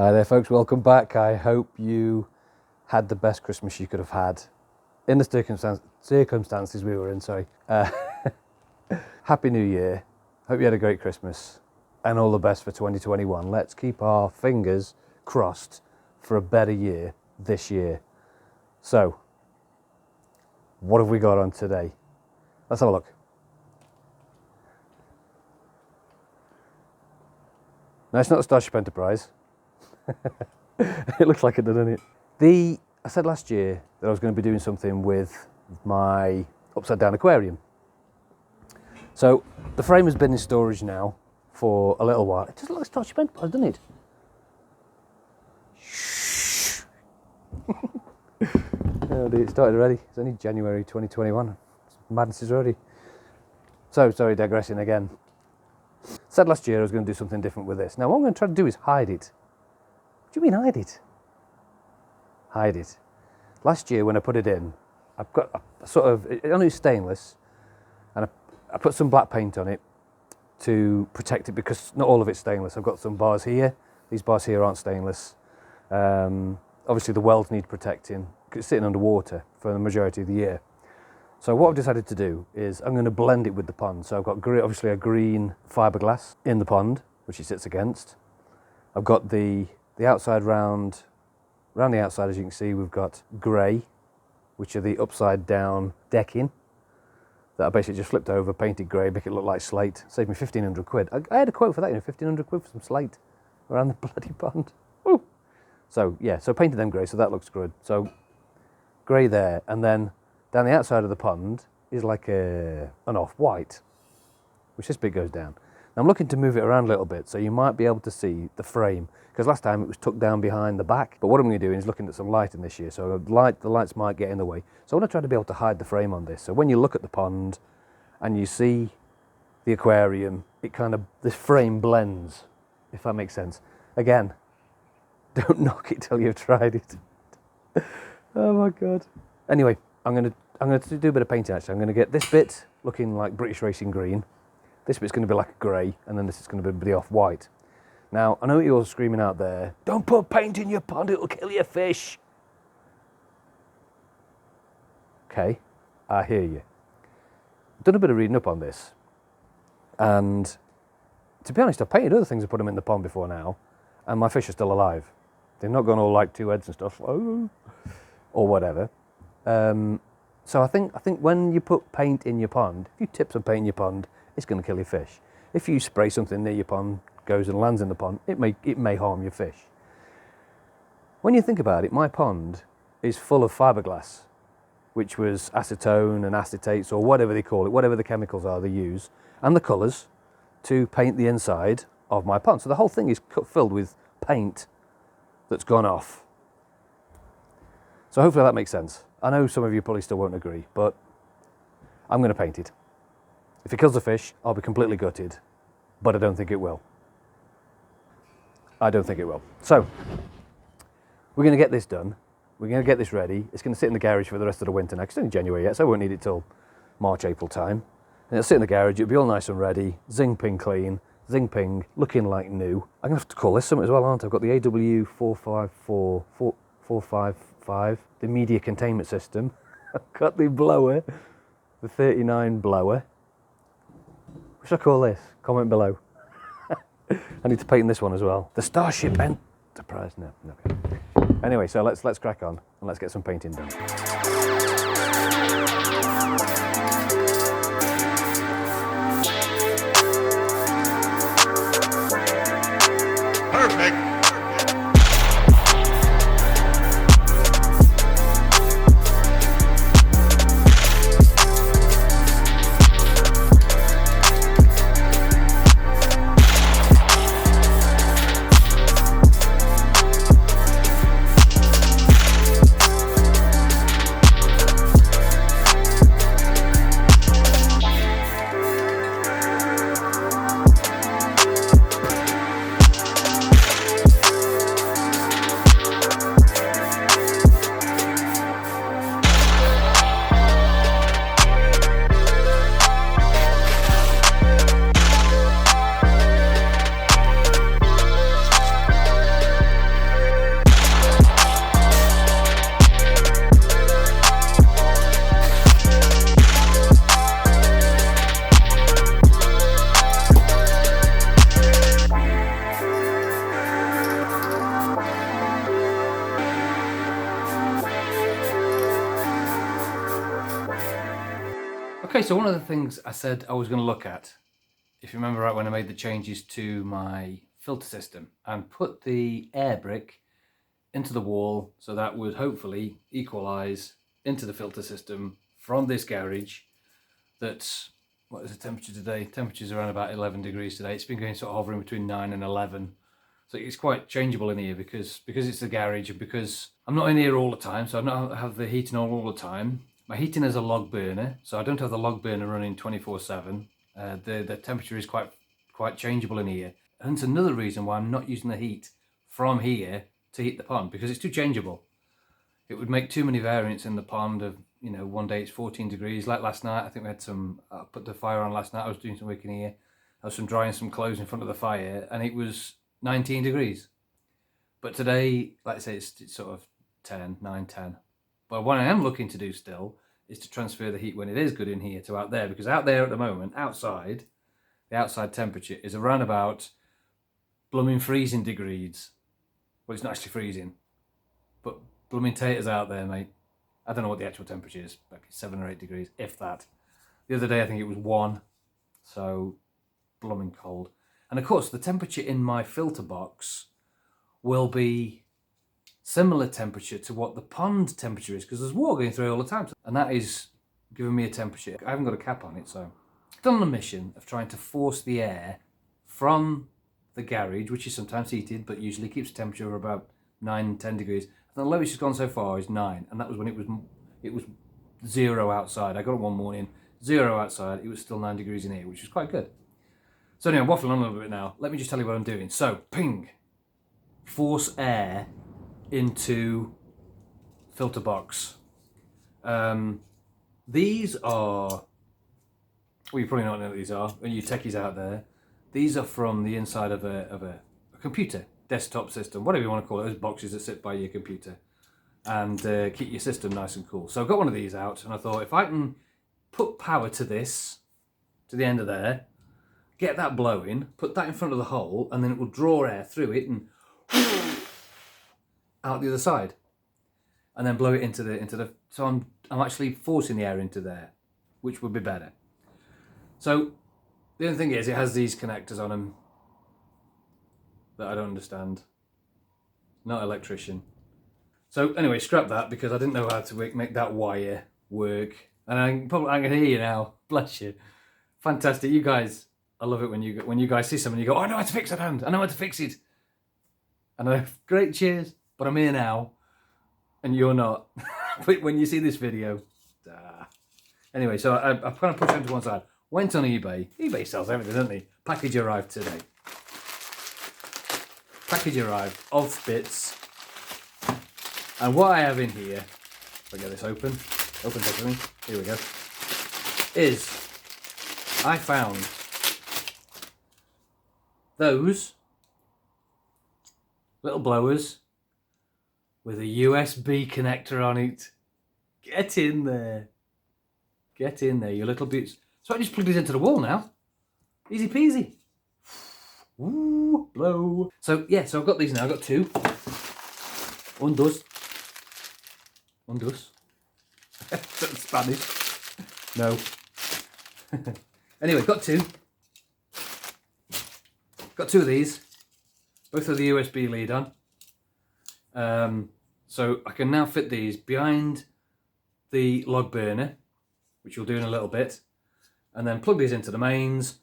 Hi there folks, welcome back. I hope you had the best Christmas you could have had in the circumstances we were in, sorry. Happy New Year. Hope you had a great Christmas and all the best for 2021. Let's keep our fingers crossed for a better year this year. So, what have we got on today? Let's have a look. No, it's not the Starship Enterprise. It looks like it, doesn't it? I said last year that I was going to be doing something with my upside down aquarium. So the frame has been in storage now for a little while. It does look like Starship Enterprise, doesn't it? Shh. Oh dear, it started already. It's only January 2021. Madness is already. So, sorry, digressing again. Said last year I was going to do something different with this. Now what I'm going to try to do is hide it. What do you mean hide it? Hide it. Last year when I put it in, I've got a sort of, it only is stainless, and I put some black paint on it to protect it because not all of it's stainless. I've got some bars here. These bars here aren't stainless. Obviously the welds need protecting because it's sitting underwater for the majority of the year. So what I've decided to do is I'm going to blend it with the pond. So I've got obviously a green fiberglass in the pond, which it sits against. I've got the outside round the outside, as you can see, we've got grey, which are the upside down decking that I basically just flipped over, painted grey, make it look like slate. Saved me 1,500 quid. I had a quote for that, 1,500 quid for some slate around the bloody pond. Ooh. So yeah, so painted them grey, so that looks good. So grey there, and then down the outside of the pond is like an off-white, which this bit goes down. Now I'm looking to move it around a little bit, so you might be able to see the frame, because last time it was tucked down behind the back. But what I'm going to do is looking at some lighting this year, so the lights might get in the way. So I want to try to be able to hide the frame on this. So when you look at the pond and you see the aquarium, this frame blends, if that makes sense. Again, don't knock it till you've tried it. Oh my God. Anyway, I'm going to do a bit of painting actually. I'm going to get this bit looking like British Racing Green. This bit's going to be like a grey, and then this is going to be the off-white. Now, I know you're screaming out there, don't put paint in your pond, it'll kill your fish. Okay, I hear you. I've done a bit of reading up on this, and to be honest, I've painted other things and put them in the pond before now, and my fish are still alive. They've not gone all like 2 heads and stuff, or whatever. So I think when you put paint in your pond, if you tip some paint in your pond, it's going to kill your fish. If you spray something near your pond, goes and lands in the pond, it may harm your fish. When you think about it, my pond is full of fiberglass, which was acetone and acetates, or whatever they call it, whatever the chemicals are they use, and the colours to paint the inside of my pond. So the whole thing is filled with paint that's gone off. So hopefully that makes sense. I know some of you probably still won't agree, but I'm going to paint it. If it kills the fish, I'll be completely gutted, but I don't think it will. I don't think it will. So, we're going to get this done. We're going to get this ready. It's going to sit in the garage for the rest of the winter now. It's only January yet, so I won't need it till March, April time. And it'll sit in the garage. It'll be all nice and ready. Zing ping clean. Zing ping, looking like new. I'm going to have to call this something as well, aren't I? I've got the AW455, the media containment system. I've got the blower, the 39 blower. What should I call this? Comment below. I need to paint this one as well. The Starship Enterprise. No. Anyway, so let's crack on and let's get some painting done. Perfect. Okay, so one of the things I said I was going to look at, if you remember right when I made the changes to my filter system and put the air brick into the wall, so that would hopefully equalise into the filter system from this garage. That's, what is the temperature today? Temperature's around about 11 degrees today. It's been going sort of hovering between 9 and 11. So it's quite changeable in here because it's the garage and because I'm not in here all the time, so I don't have the heating on all the time. My heating is a log burner, so I don't have the log burner running 24/7. The temperature is quite changeable in here. And it's another reason why I'm not using the heat from here to heat the pond, because it's too changeable. It would make too many variants in the pond of, you know, one day it's 14 degrees. Like last night, I think we had some, I put the fire on last night, I was doing some work in here. I was drying some clothes in front of the fire and it was 19 degrees. But today, like I say, it's sort of 9, 10. But what I am looking to do still is to transfer the heat when it is good in here to out there, because out there at the moment, outside, the outside temperature is around about blooming freezing degrees. Well, it's not actually freezing, but blooming taters out there, mate. I don't know what the actual temperature is, like 7 or 8 degrees, if that. The other day I think it was 1, so blooming cold. And of course the temperature in my filter box will be similar temperature to what the pond temperature is, because there's water going through all the time, and that is giving me a temperature. I haven't got a cap on it, so still on a mission of trying to force the air from the garage, which is sometimes heated but usually keeps temperature of about 9, 10 degrees. And the lowest it's gone so far is 9, and that was when it was 0 outside. I got it one morning, 0 outside, it was still 9 degrees in here, which was quite good. So anyway, I'm waffling on a little bit now. Let me just tell you what I'm doing. So, ping, force air into filter box. These are, well, you probably don't know what these are, and you techies out there. These are from the inside of a computer, desktop system, whatever you want to call it, those boxes that sit by your computer and keep your system nice and cool. So I've got one of these out and I thought if I can put power to this, to the end of there, get that blowing, put that in front of the hole, and then it will draw air through it and out the other side, and then blow it into the. So I'm actually forcing the air into there, which would be better. So the only thing is, it has these connectors on them that I don't understand. Not electrician. So anyway, scrap that because I didn't know how to make that wire work, and I can hear you now. Bless you. Fantastic, you guys. I love it when you guys see something and you go, oh, I know how to fix that hand. I know how to fix it. And I great, cheers. But I'm here now, and you're not. But when you see this video, anyway, so I kind of pushed it to one side. Went on eBay. eBay sells everything, doesn't they? Package arrived today. Package arrived of bits. And what I have in here, if I get this open everything. Here we go. Is I found those little blowers with a USB connector on it. Get in there. Get in there, you little bits. So I just plugged it into the wall now. Easy peasy. Ooh, blow. So yeah, so I've got these now. I've got 2. One does. Spanish. No. Anyway, got 2. Got 2 of these. Both with the USB lead on. So I can now fit these behind the log burner, which we'll do in a little bit, and then plug these into the mains.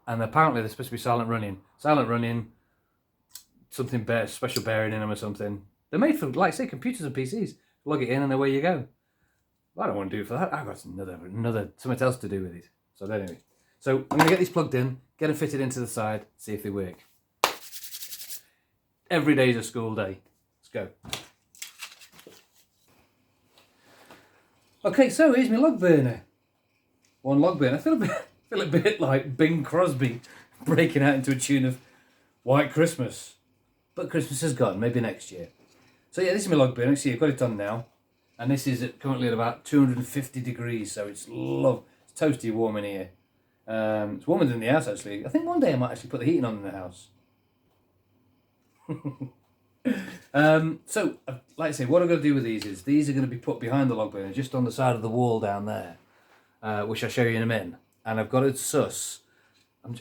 And apparently they're supposed to be silent running. Silent running, something special bearing in them or something. They're made for, like say, computers and PCs. Plug it in and away you go. I don't want to do it for that. I've got something else to do with it. So anyway. So I'm going to get these plugged in, get them fitted into the side, see if they work. Every day is a school day. Let's go. Okay, so here's my log burner. One log burner. I feel a bit like Bing Crosby breaking out into a tune of White Christmas. But Christmas is gone, maybe next year. So yeah, this is my log burner. See, I've got it on now. And this is currently at about 250 degrees, so it's toasty warm in here. It's warmer than the house, actually. I think one day I might actually put the heating on in the house. So, like I say, what I'm going to do with these are going to be put behind the log burner, just on the side of the wall down there, which I'll show you in a minute. And I've got to suss.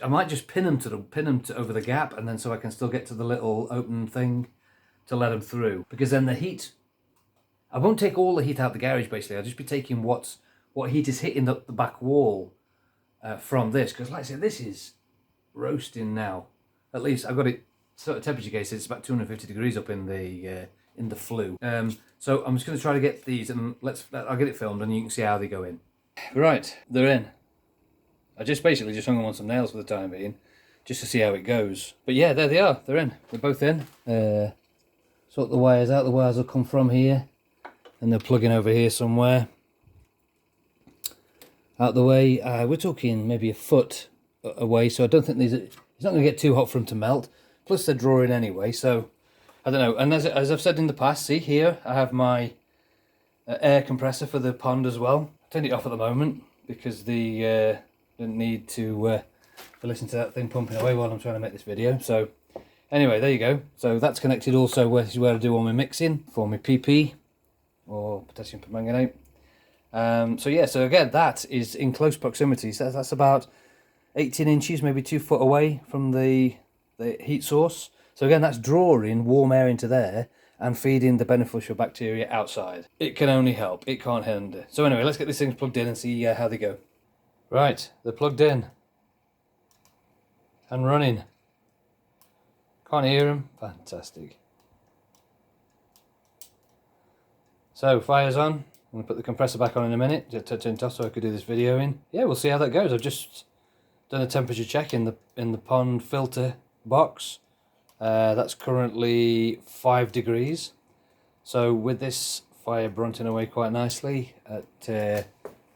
I might just pin them to over the gap, and then so I can still get to the little open thing to let them through. Because then the heat, I won't take all the heat out of the garage. Basically, I'll just be taking what heat is hitting the back wall from this. Because like I said, this is roasting now. At least I've got it sort of temperature gauge. It's about 250 degrees up in the flue. So I'm just going to try to get these, and I'll get it filmed, and you can see how they go in. Right, they're in. I just basically hung them on some nails for the time being, just to see how it goes. But yeah, there they are. They're in. They're both in. Sort the wires out. The wires will come from here, and they're plugging over here somewhere. Out the way. We're talking maybe a foot away, so I don't think it's not going to get too hot for them to melt. Plus they're drawing anyway, so I don't know. And as I've said in the past, see here I have my air compressor for the pond as well. I turned it off at the moment because the didn't need to listen to that thing pumping away while I'm trying to make this video. So anyway, there you go. So that's connected also where I do all my mixing for my PP or potassium permanganate. So yeah, so again, that is in close proximity. So that's about 18 inches, maybe 2 foot away from the heat source. So again, that's drawing warm air into there and feeding the beneficial bacteria outside. It can only help, it can't hinder. So anyway, let's get these things plugged in and see how they go. Right, they're plugged in and running. Can't hear them. Fantastic. So fire's on. I'm going to put the compressor back on in a minute. Just turn it off so I could do this video in. Yeah, we'll see how that goes. I've just done a temperature check in the pond filter box. That's currently 5 degrees. So with this fire brunting away quite nicely at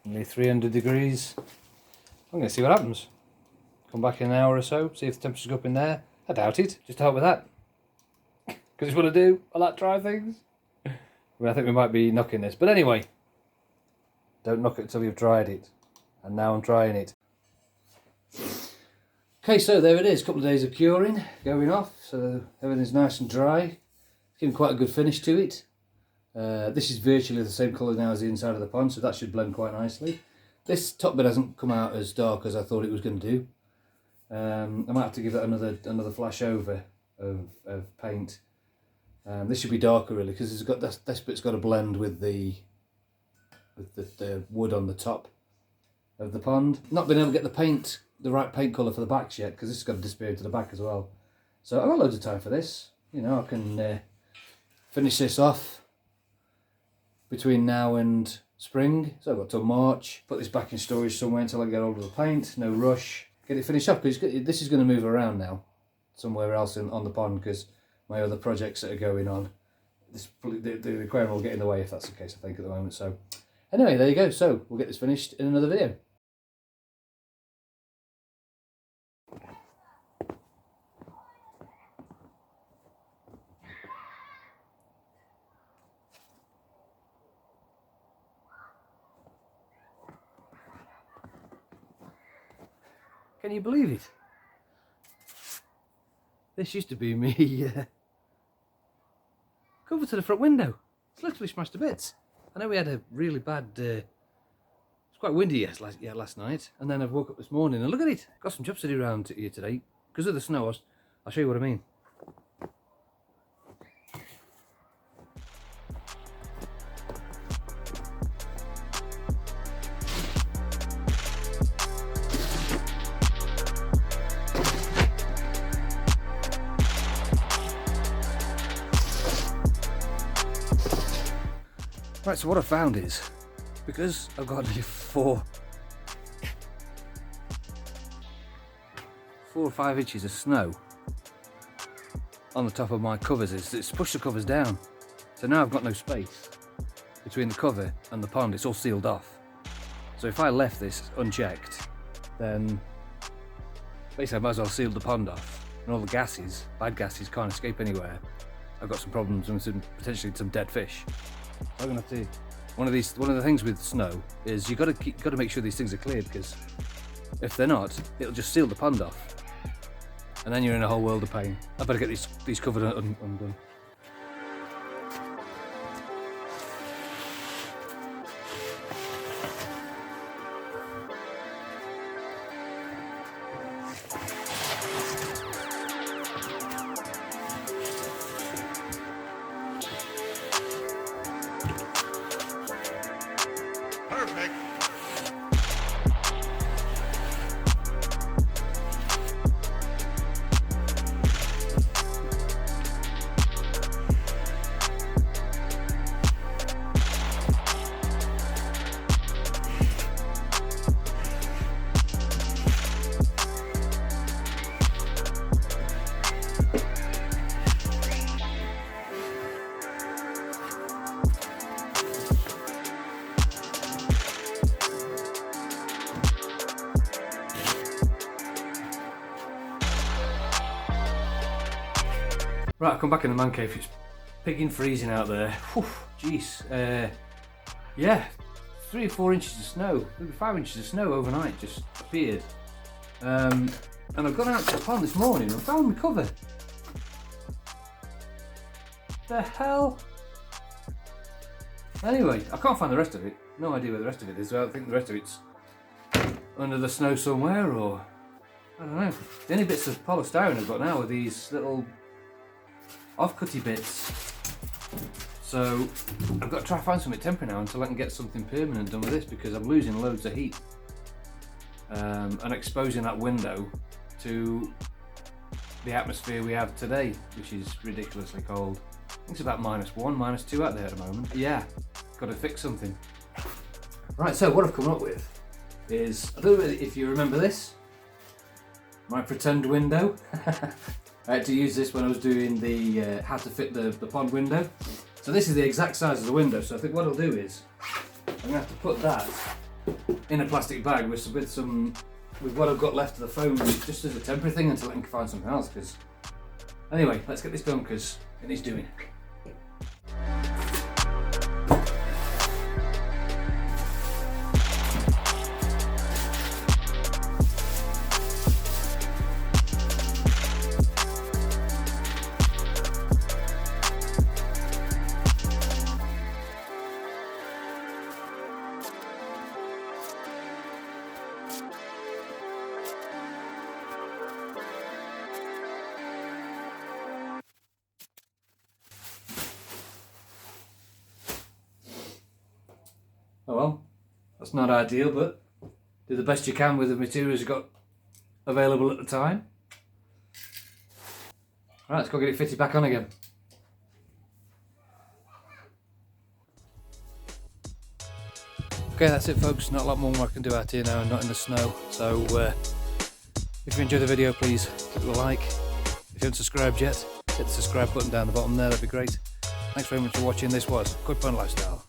nearly 300 degrees, I'm going to see what happens. Come back in an hour or so, see if the temperatures go up in there. I doubt it, just to help with that. Because it's what I do, I like to try things. Well, I think we might be knocking this. But anyway, don't knock it until you've tried it. And now I'm trying it. Okay, so there it is. A couple of days of curing going off. So everything's nice and dry. Giving quite a good finish to it. This is virtually the same colour now as the inside of the pond, so that should blend quite nicely. This top bit hasn't come out as dark as I thought it was going to do. I might have to give it another flash over of paint. This should be darker really, because it's got this bit's got to blend with the wood on the top of the pond. Not been able to get the right paint colour for the backs yet, because this has got to disappear into the back as well. So I've got loads of time for this. You know, I can finish this off between now and spring. So I've got till March. Put this back in storage somewhere until I get hold of the paint. No rush. Get it finished up, because this is going to move around now somewhere else on the pond, because my other projects that are going on, the aquarium will get in the way if that's the case, I think, at the moment. So anyway, there you go. So we'll get this finished in another video. Can you believe it? This used to be me cover to the front window. It's literally smashed to bits. I know we had a really bad, it's quite windy last night, and then I've woke up this morning and look at it. Got some jobs to do around here today. Because of the snow, I'll show you what I mean. Right, so what I found is, because I've got nearly 4 or 5 inches of snow on the top of my covers, it's pushed the covers down. So now I've got no space between the cover and the pond. It's all sealed off. So if I left this unchecked, then basically I might as well seal the pond off, and all the gases, bad gases, can't escape anywhere. I've got some problems with potentially some dead fish. I'm gonna have to. One of the things with snow is you got to make sure these things are cleared, because if they're not, it'll just seal the pond off, and then you're in a whole world of pain. I better get these covered undone. Right, I've come back in the man cave. It's pigging freezing out there. Jeez. Yeah, 3 or 4 inches of snow, maybe 5 inches of snow overnight just appeared. And I've gone out to the pond this morning and found my cover. The hell? Anyway, I can't find the rest of it. No idea where the rest of it is. I think the rest of it's under the snow somewhere, or I don't know. The only bits of polystyrene I've got now are these little off-cutty bits. So I've got to try and find something temporary now until I can get something permanent done with this, because I'm losing loads of heat and exposing that window to the atmosphere we have today, which is ridiculously cold. I think it's about -1, -2 out there at the moment. Yeah, got to fix something. Right, so what I've come up with is, I don't know if you remember this, my pretend window. I had to use this when I was doing the how to fit the pond window. So this is the exact size of the window, so I think what I'll do is I'm going to have to put that in a plastic bag with what I've got left of the foam, just as a temporary thing until I can find something else. Because anyway, let's get this done because it needs doing. Oh well, that's not ideal, but do the best you can with the materials you've got available at the time. Right, let's go get it fitted back on again. Okay, that's it folks, not a lot more I can do out here now and not in the snow. So if you enjoyed the video, please give it a like. If you haven't subscribed yet, hit the subscribe button down the bottom there, that'd be great. Thanks very much for watching. This was Good Fun Lifestyle.